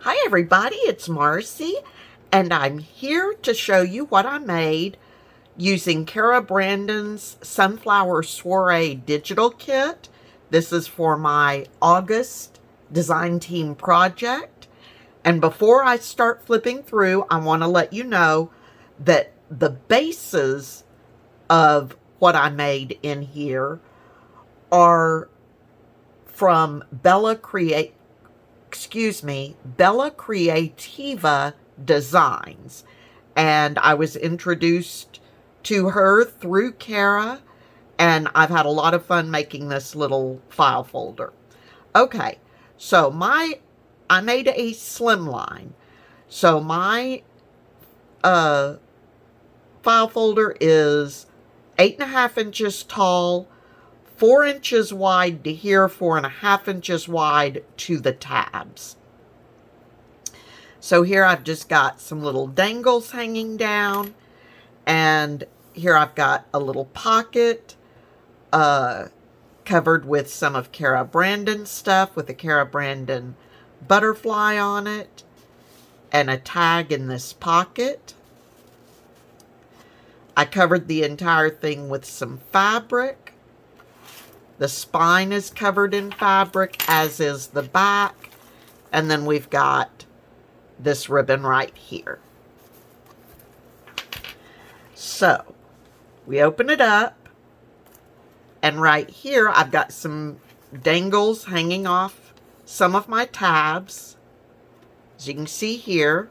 Hi everybody, it's Marcy, and I'm here to show you what I made using Cara Brandon's Sunflower Soiree digital kit. This is for my August design team project. And before I start flipping through, I want to let you know that the bases of what I made in here are from Bella Creativa Designs. And I was introduced to her through Cara, and I've had a lot of fun making this little file folder. Okay, so I made a slimline. So my file folder is 8.5 inches tall, 4 inches wide to here, 4.5 inches wide to the tabs. So here I've just got some little dangles hanging down, and here I've got a little pocket covered with some of Cara Brandon stuff with a Cara Brandon butterfly on it, and a tag in this pocket. I covered the entire thing with some fabric. The spine is covered in fabric, as is the back. And then we've got this ribbon right here. So, we open it up. And right here, I've got some dangles hanging off some of my tabs, as you can see here.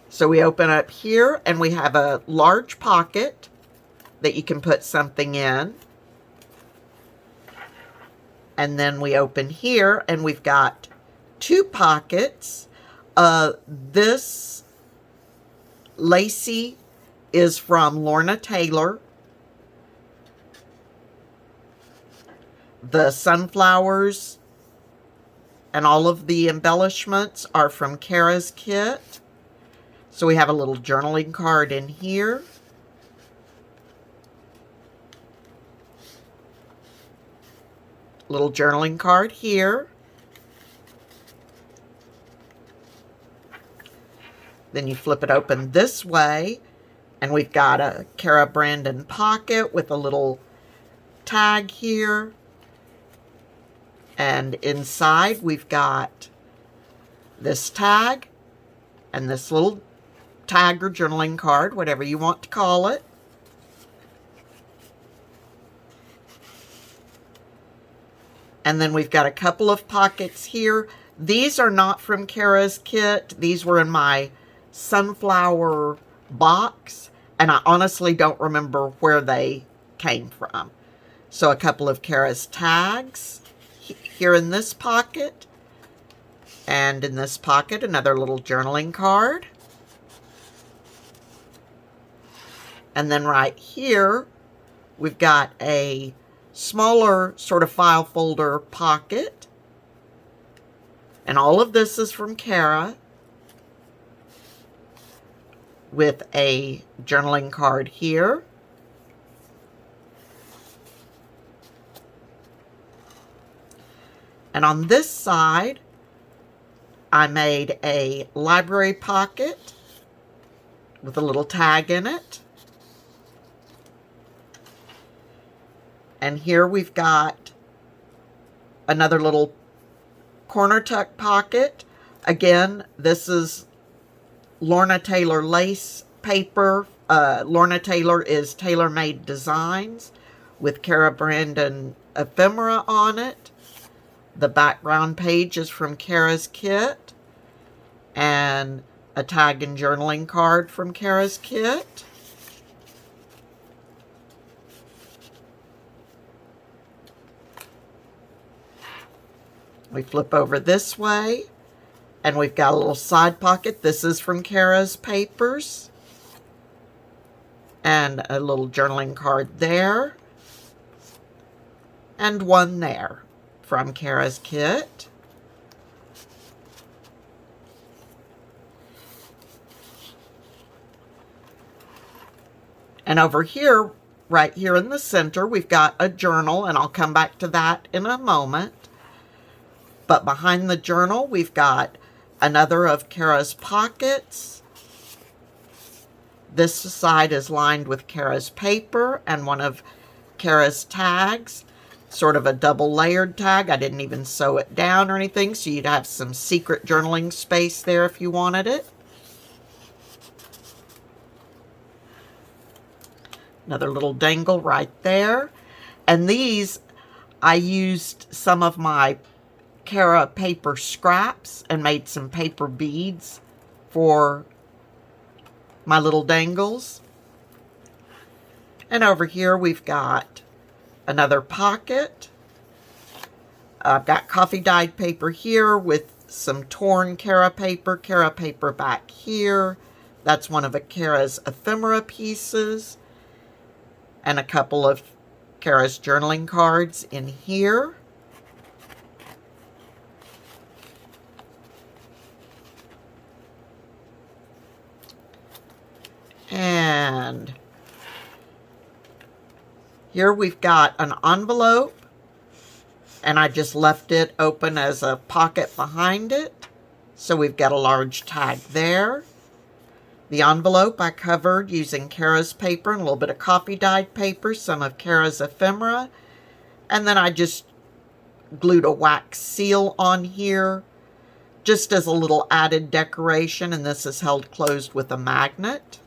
So we open up here, and we have a large pocket that you can put something in. And then we open here, and we've got two pockets. This lacy is from Lorna Taylor. The sunflowers and all of the embellishments are from Cara's kit. So we have a little journaling card in here. Little journaling card here. Then you flip it open this way, and we've got a Cara Brandon pocket with a little tag here. And inside we've got this tag and this little tag or journaling card, whatever you want to call it. And then we've got a couple of pockets here. These are not from Cara's kit. These were in my sunflower box, and I honestly don't remember where they came from. So a couple of Cara's tags here in this pocket, and in this pocket another little journaling card. And then right here we've got a smaller sort of file folder pocket. And all of this is from Cara, with a journaling card here. And on this side, I made a library pocket with a little tag in it. And here we've got another little corner tuck pocket. Again, this is Lorna Taylor lace paper. Lorna Taylor is Tailor-Made Designs with Cara Brandon ephemera on it. The background page is from Cara's kit, and a tag and journaling card from Cara's kit. We flip over this way, and we've got a little side pocket. This is from Cara's papers. And a little journaling card there. And one there from Cara's kit. And over here, right here in the center, we've got a journal, and I'll come back to that in a moment. But behind the journal, we've got another of Cara's pockets. This side is lined with Cara's paper and one of Cara's tags, sort of a double layered tag. I didn't even sew it down or anything, so you'd have some secret journaling space there if you wanted it. Another little dangle right there. And these, I used some of my Cara paper scraps and made some paper beads for my little dangles. And over here we've got another pocket. I've got coffee dyed paper here with some torn Cara paper back here. That's one of Cara's ephemera pieces. And a couple of Cara's journaling cards in here. And here we've got an envelope, and I just left it open as a pocket behind it. So we've got a large tag there. The envelope I covered using Cara's paper and a little bit of coffee dyed paper, some of Cara's ephemera, and then I just glued a wax seal on here just as a little added decoration, and this is held closed with a magnet.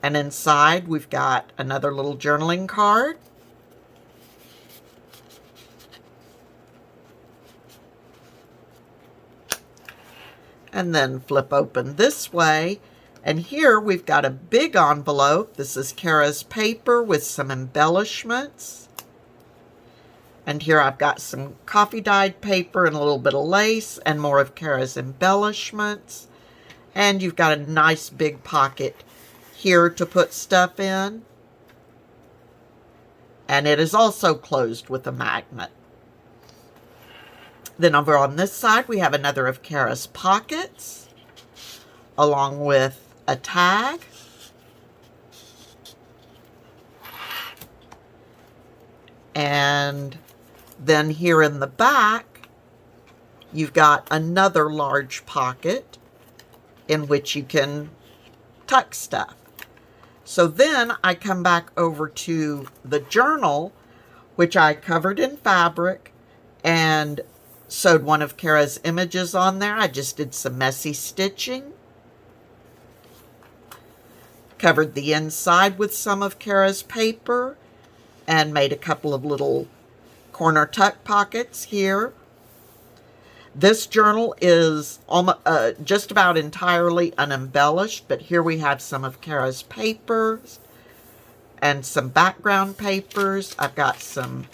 And inside we've got another little journaling card. And then flip open this way. And here we've got a big envelope. This is Cara's paper with some embellishments. And here I've got some coffee dyed paper and a little bit of lace and more of Cara's embellishments. And you've got a nice big pocket here to put stuff in. And it is also closed with a magnet. Then over on this side, we have another of Cara's pockets, along with a tag. And then here in the back, you've got another large pocket in which you can tuck stuff. So then I come back over to the journal, which I covered in fabric and sewed one of Cara's images on there. I just did some messy stitching. Covered the inside with some of Cara's paper and made a couple of little corner tuck pockets here. This journal is almost, just about entirely unembellished, but here we have some of Cara's papers and some background papers. I've got some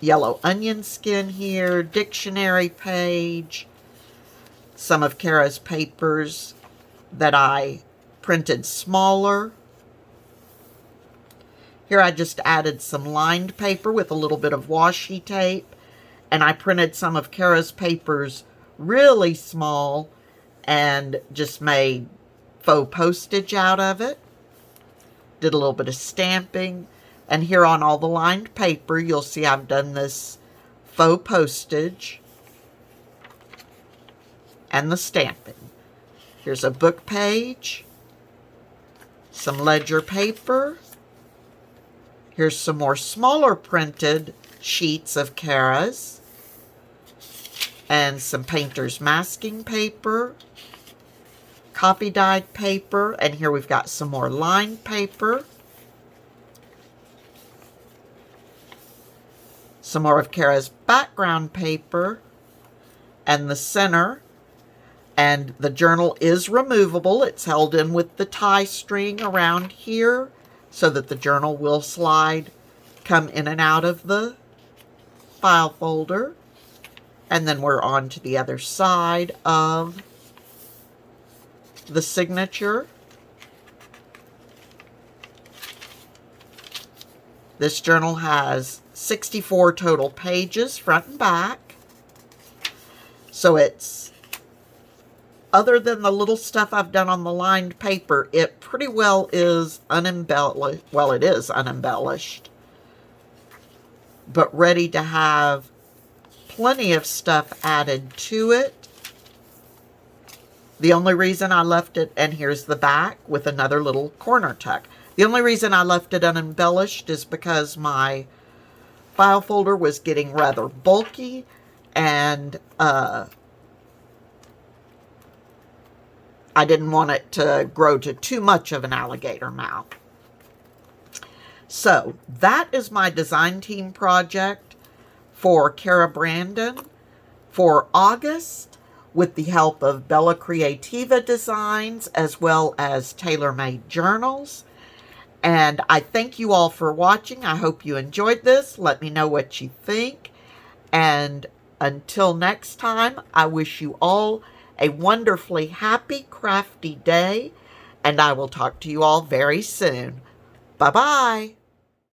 yellow onion skin here, dictionary page, some of Cara's papers that I printed smaller. Here I just added some lined paper with a little bit of washi tape, and I printed some of Cara's papers really small and just made faux postage out of it. Did a little bit of stamping. And here on all the lined paper, you'll see I've done this faux postage and the stamping. Here's a book page, some ledger paper. Here's some more smaller printed sheets of Cara's and some painter's masking paper, copy dyed paper, and here we've got some more lined paper. Some more of Cara's background paper and the center. And the journal is removable. It's held in with the tie string around here so that the journal will slide, come in and out of the file folder. And then we're on to the other side of the signature. This journal has 64 total pages, front and back. So it's, other than the little stuff I've done on the lined paper, it pretty well is unembellished. Well, it is unembellished. but ready to have plenty of stuff added to it. The only reason I left it, and here's the back with another little corner tuck. The only reason I left it unembellished is because my file folder was getting rather bulky, and I didn't want it to grow to too much of an alligator mouth. So that is my design team project for Cara Brandon for August, with the help of Bella Creativa Designs as well as TaylorMade Journals. And I thank you all for watching. I hope you enjoyed this. Let me know what you think. And until next time, I wish you all a wonderfully happy, crafty day. And I will talk to you all very soon. Bye-bye.